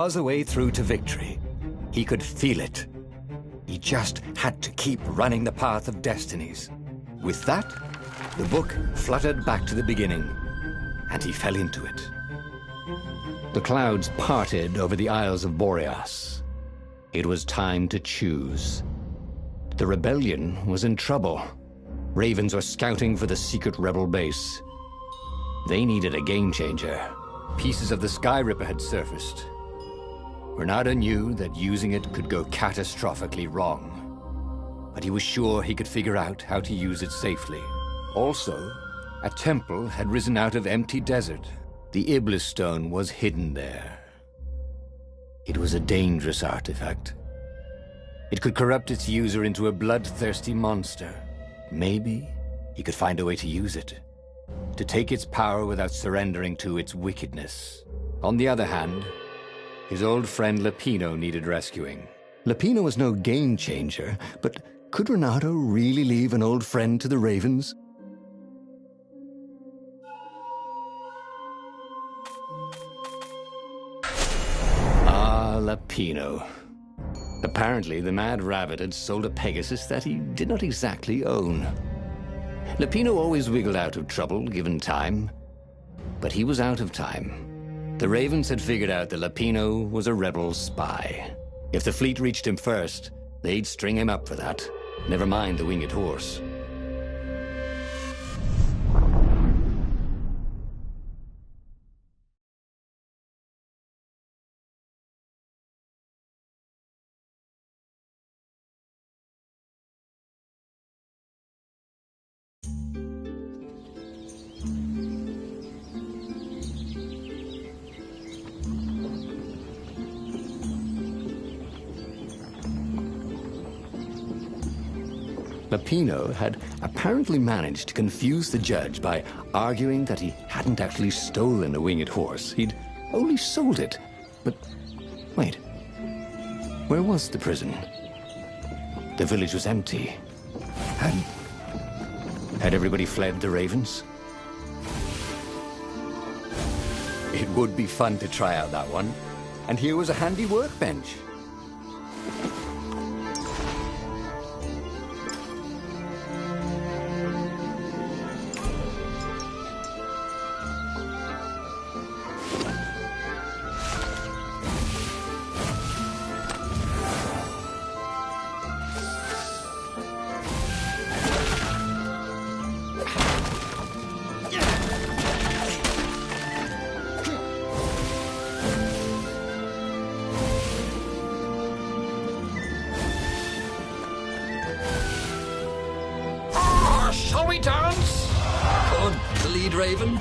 was a way through to victory. He could feel it. He just had to keep running the path of Destinies. With that, the book fluttered back to the beginning, and he fell into it. The clouds parted over the Isles of Boreas. It was time to choose. The rebellion was in trouble. Ravens were scouting for the secret rebel base. They needed a game changer. Pieces of the Sky Ripper had surfaced. Renato knew that using it could go catastrophically wrong, but he was sure he could figure out how to use it safely. Also, a temple had risen out of empty desert. The Iblis stone was hidden there. It was a dangerous artifact. It could corrupt its user into a bloodthirsty monster. Maybe he could find a way to use it, to take its power without surrendering to its wickedness. On the other hand, his old friend Lapino needed rescuing. Lapino was no game changer, but could Renato really leave an old friend to the Ravens? Ah, Lapino. Apparently, the Mad Rabbit had sold a Pegasus that he did not exactly own. Lapino always wiggled out of trouble, given time. But he was out of time. The Ravens had figured out that Lapino was a rebel spy. If the fleet reached him first, they'd string him up for that. Never mind the winged horse. Lapino had apparently managed to confuse the judge by arguing that he hadn't actually stolen a winged horse. He'd only sold it. But wait, where was the prison? The village was empty. Had everybody fled the Ravens? It would be fun to try out that one. And here was a handy workbench. Shall we dance? Good, the lead Raven.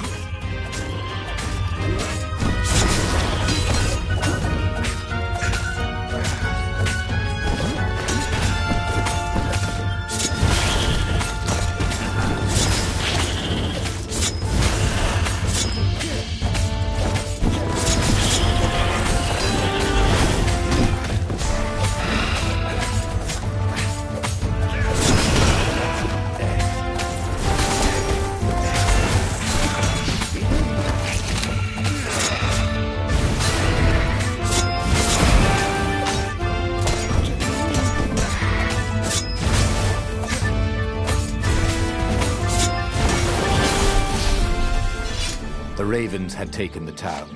The Ravens had taken the town.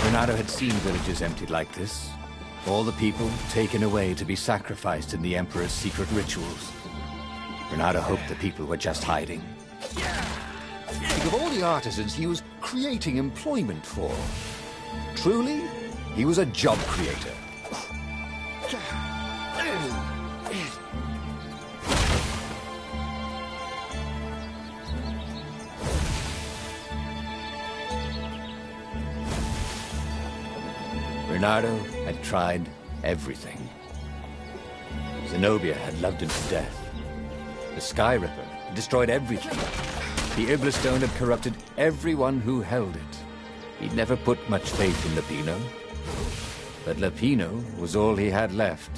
Renato had seen villages emptied like this. All the people taken away to be sacrificed in the Emperor's secret rituals. Renato hoped the people were just hiding. Think of all the artisans he was creating employment for. Truly, he was a job creator. Renato had tried everything. Zenobia had loved him to death. The Sky Ripper had destroyed everything. The Iblis stone had corrupted everyone who held it. He'd never put much faith in Lapino. But Lapino was all he had left.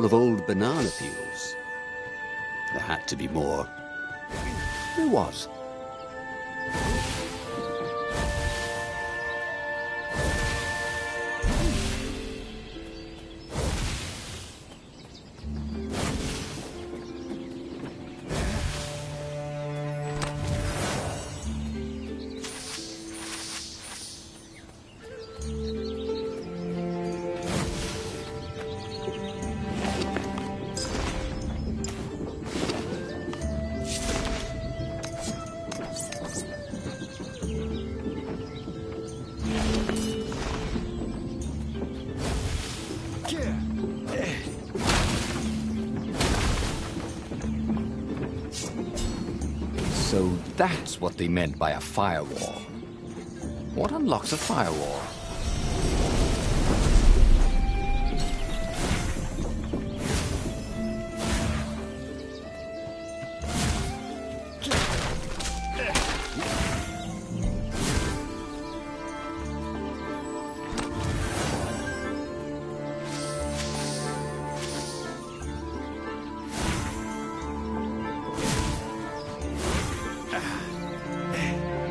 of old banana peels. There had to be more. There was. So that's what they meant by a firewall. What unlocks a firewall?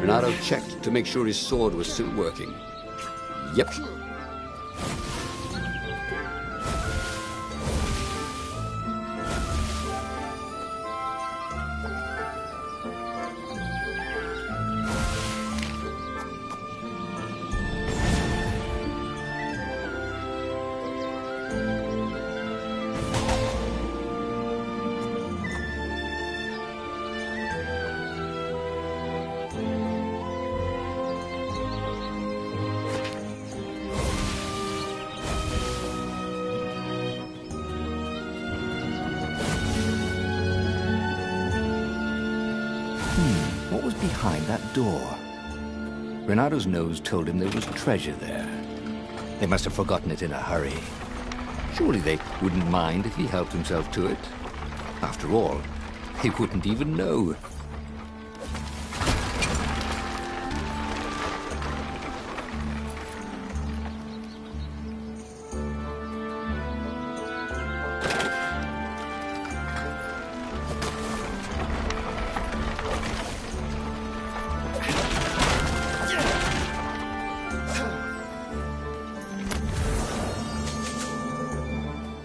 Renato checked to make sure his sword was still working. Yep. What was behind that door? Renato's nose told him there was treasure there. They must have forgotten it in a hurry. Surely they wouldn't mind if he helped himself to it. After all, they wouldn't even know.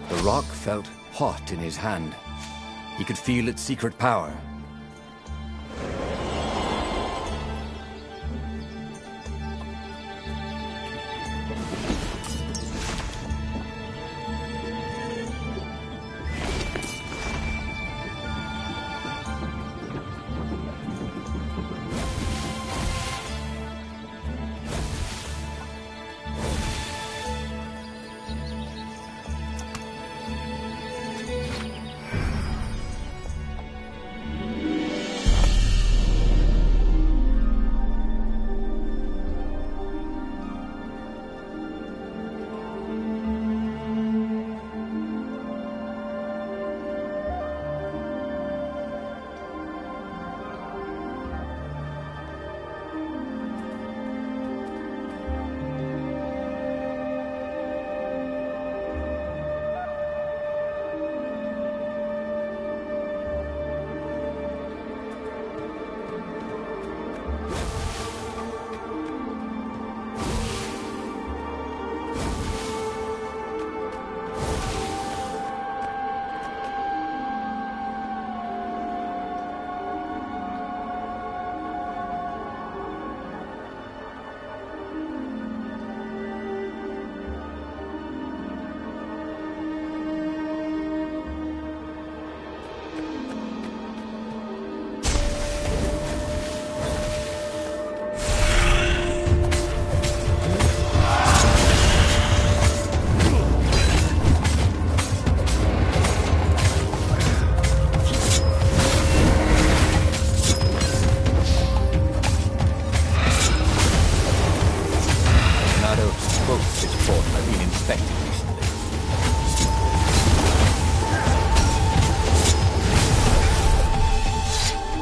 The rock felt hot in his hand. He could feel its secret power.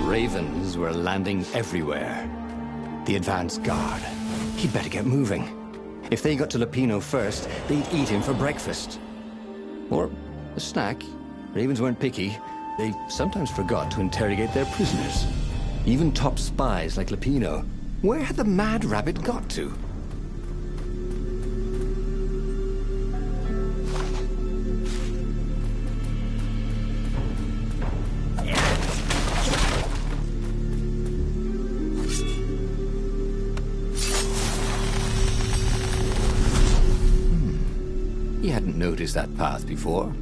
Ravens were landing everywhere. The advance guard. He'd better get moving. If they got to Lupino first, they'd eat him for breakfast. Or A snack. Ravens weren't picky. They sometimes forgot to interrogate their prisoners. Even top spies like Lupino. Where had the mad rabbit got to? He hadn't noticed that path before.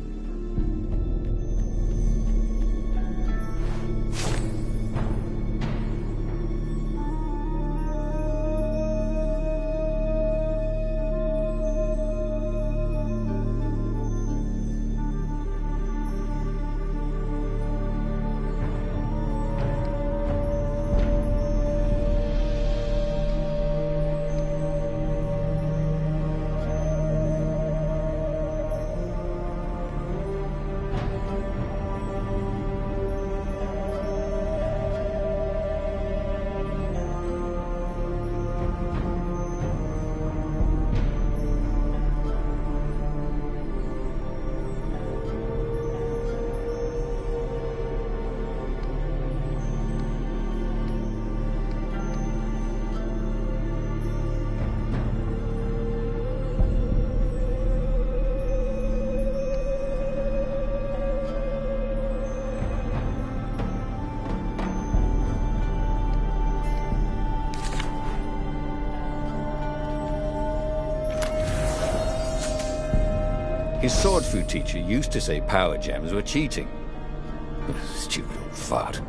His sword food teacher used to say power gems were cheating. Stupid old fart.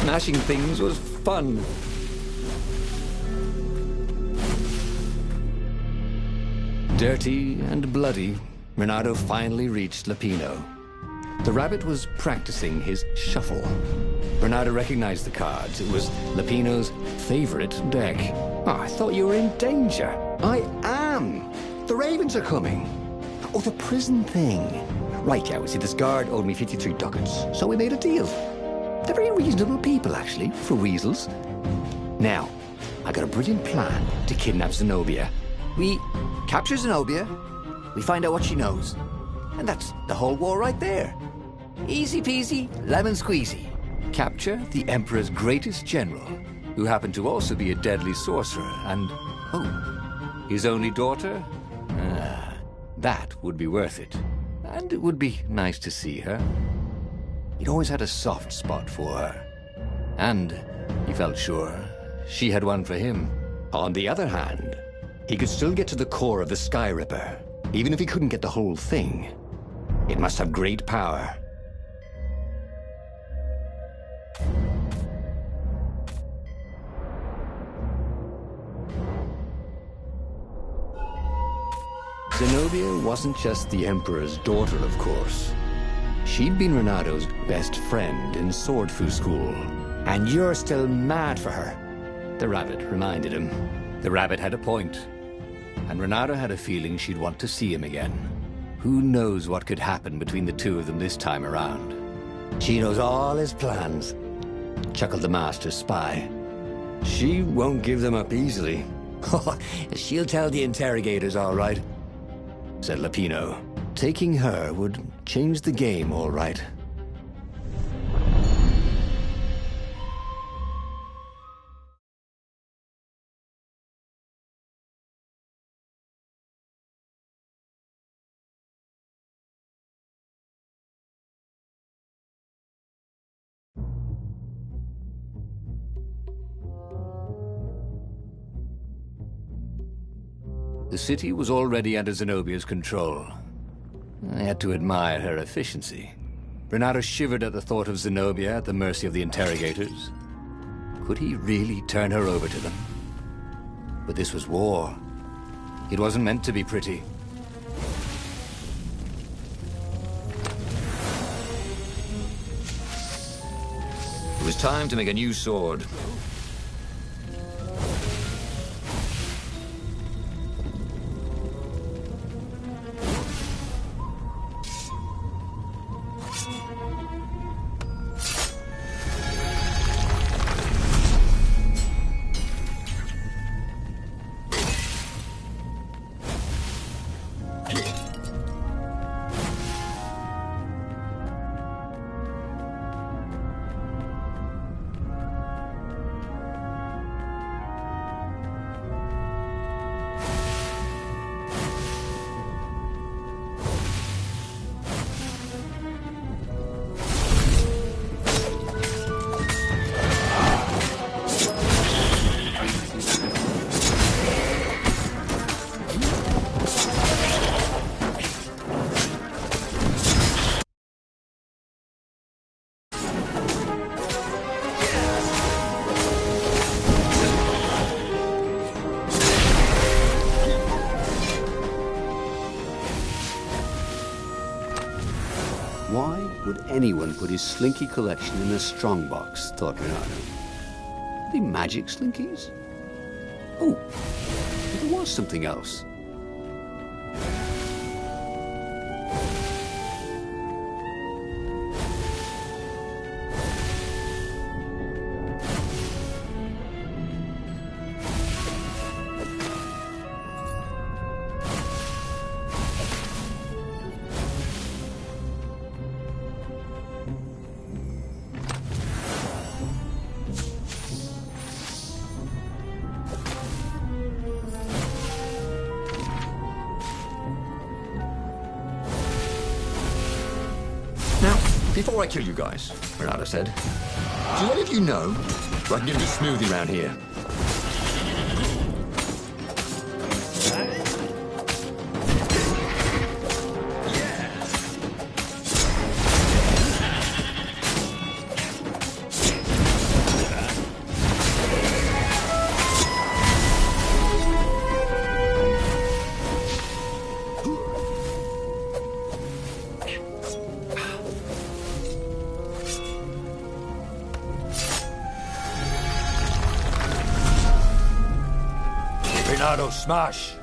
Smashing things was fun. Dirty and bloody, Renato finally reached Lupino. The rabbit was practicing his shuffle. Renato recognized the cards. It was Lupino's favorite deck. Oh, I thought you were in danger. I am. The ravens are coming. Oh, the prison thing. Right, yeah, see, this guard owed me 53 ducats, so we made a deal. They're very reasonable people, actually, for weasels. Now, I got a brilliant plan to kidnap Zenobia. We capture Zenobia, we find out what she knows, and that's the whole war right there. Easy peasy, lemon squeezy. Capture the Emperor's greatest general, who happened to also be a deadly sorcerer, and, oh, his only daughter? That would be worth it. And it would be nice to see her. He'd always had a soft spot for her. And he felt sure she had one for him. On the other hand, he could still get to the core of the Sky Ripper, even if he couldn't get the whole thing. It must have great power. Zenobia wasn't just the Emperor's daughter, of course. She'd been Renato's best friend in sword fu school. And you're still mad for her, the rabbit reminded him. The rabbit had a point, and Renato had a feeling she'd want to see him again. Who knows what could happen between the two of them this time around? She knows all his plans, chuckled the master spy. She won't give them up easily. She'll tell the interrogators, all right, said Lupino. Taking her would change the game, all right. The city was already under Zenobia's control. I had to admire her efficiency. Renato shivered at the thought of Zenobia at the mercy of the interrogators. Could he really turn her over to them? But this was war. It wasn't meant to be pretty. was time to make a new sword. Why would anyone put his slinky collection in a strongbox, thought Renato. Are they magic slinkies? Oh, there was something else. Now, before I kill you guys, Renato said, do any of you know where I can get a smoothie around here? Renato, smash!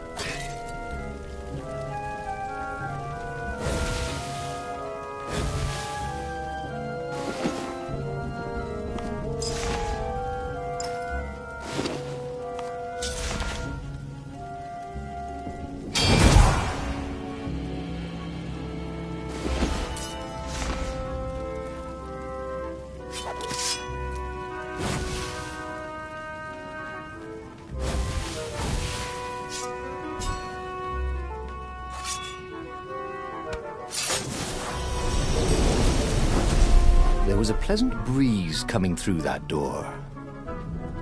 There was a pleasant breeze coming through that door.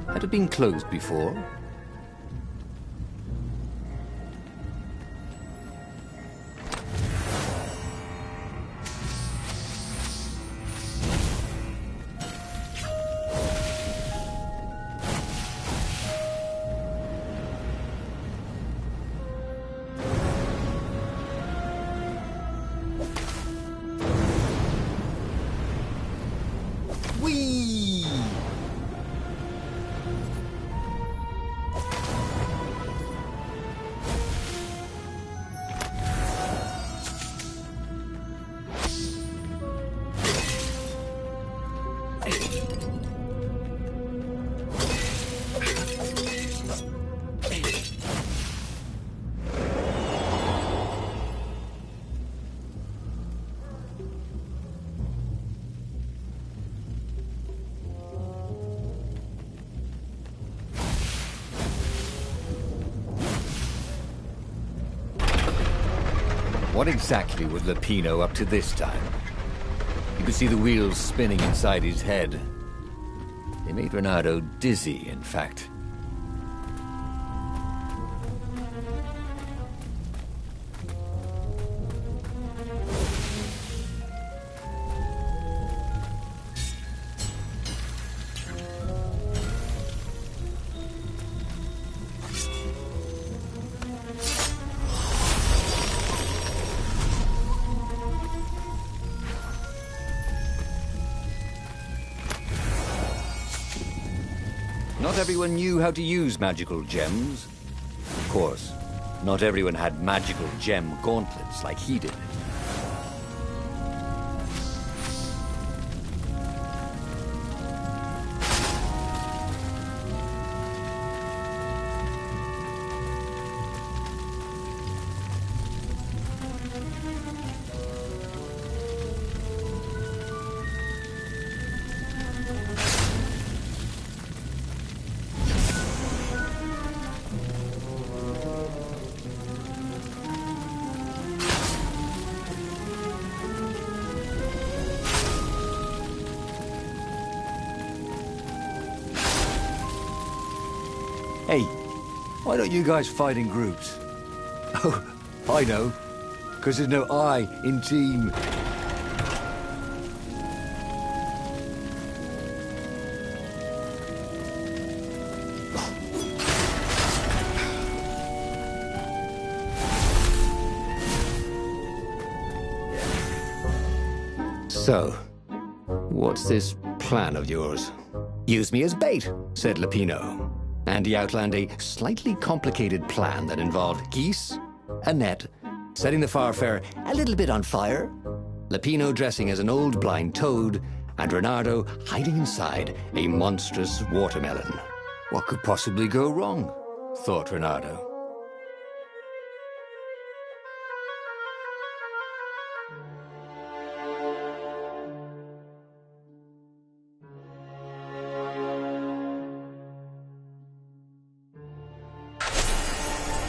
Had it been closed before? Whee! What exactly was Lupino up to this time? You could see the wheels spinning inside his head. They made Renato dizzy, in fact. Not everyone knew how to use magical gems. Of course, not everyone had magical gem gauntlets like he did. Hey, why don't you guys fight in groups? Oh, I know. Because there's no I in team. So, what's this plan of yours? Use me as bait, said Lupino. And he outlined a slightly complicated plan that involved geese, a net, setting the Farfarer a little bit on fire, Lupino dressing as an old blind toad, and Reynardo hiding inside a monstrous watermelon. What could possibly go wrong? Thought Reynardo.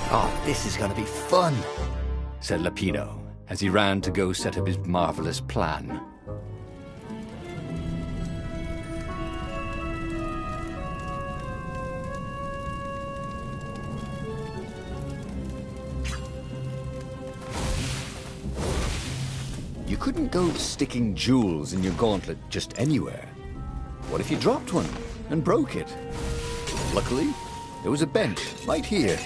Oh, this is gonna be fun, said Lupino as he ran to go set up his marvelous plan. You couldn't go sticking jewels in your gauntlet just anywhere. What if you dropped one and broke it? Luckily, there was a bench right here.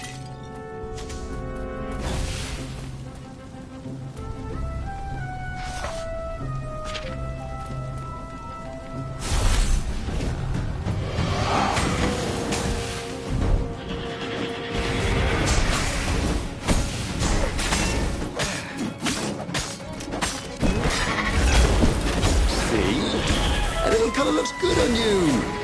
That little color looks good on you.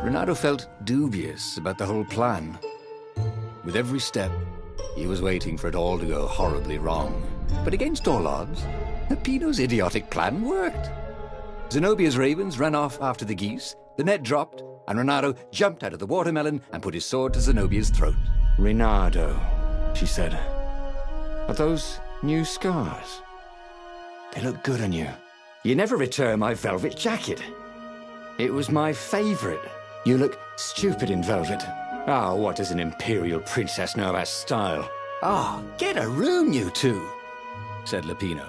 Reynardo felt dubious about the whole plan. With every step, he was waiting for it all to go horribly wrong. But against all odds, Lupino's idiotic plan worked. Zenobia's ravens ran off after the geese, the net dropped, and Reynardo jumped out of the watermelon and put his sword to Zenobia's throat. Reynardo, she said, are those new scars? They look good on you. You never returned my velvet jacket. It was my favorite. You look stupid in velvet. Ah, what does an imperial princess know about style? Ah, get a room, you two, said Lupino,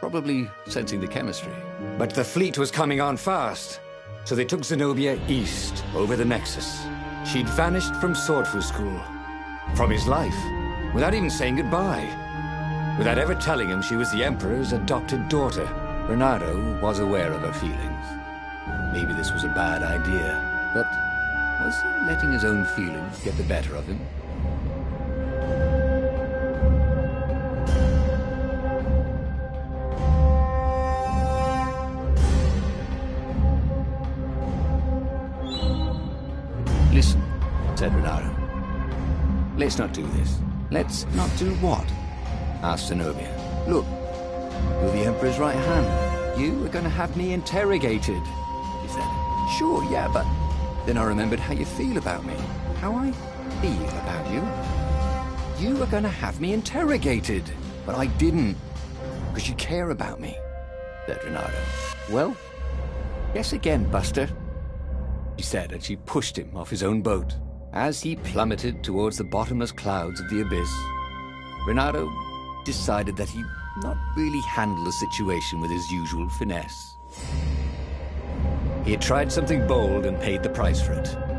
probably sensing the chemistry. But the fleet was coming on fast, so they took Zenobia east, over the Nexus. She'd vanished from Swordfu School, from his life, without even saying goodbye, without ever telling him she was the Emperor's adopted daughter. Reynardo was aware of her feelings. Maybe this was a bad idea, but was he letting his own feelings get the better of him? Listen, said Reynardo. Let's not do this. Let's not do what? Asked Zenobia. Look, you're the Emperor's right hand. You are going to have me interrogated, he said. Sure, yeah, but then I remembered how you feel about me. How I feel about you. You were going to have me interrogated, but I didn't, because you care about me, said Reynardo. Well, guess again, Buster, she said, and she pushed him off his own boat. As he plummeted towards the bottomless clouds of the abyss, Renato decided that he'd not really handle the situation with his usual finesse. He had tried something bold and paid the price for it.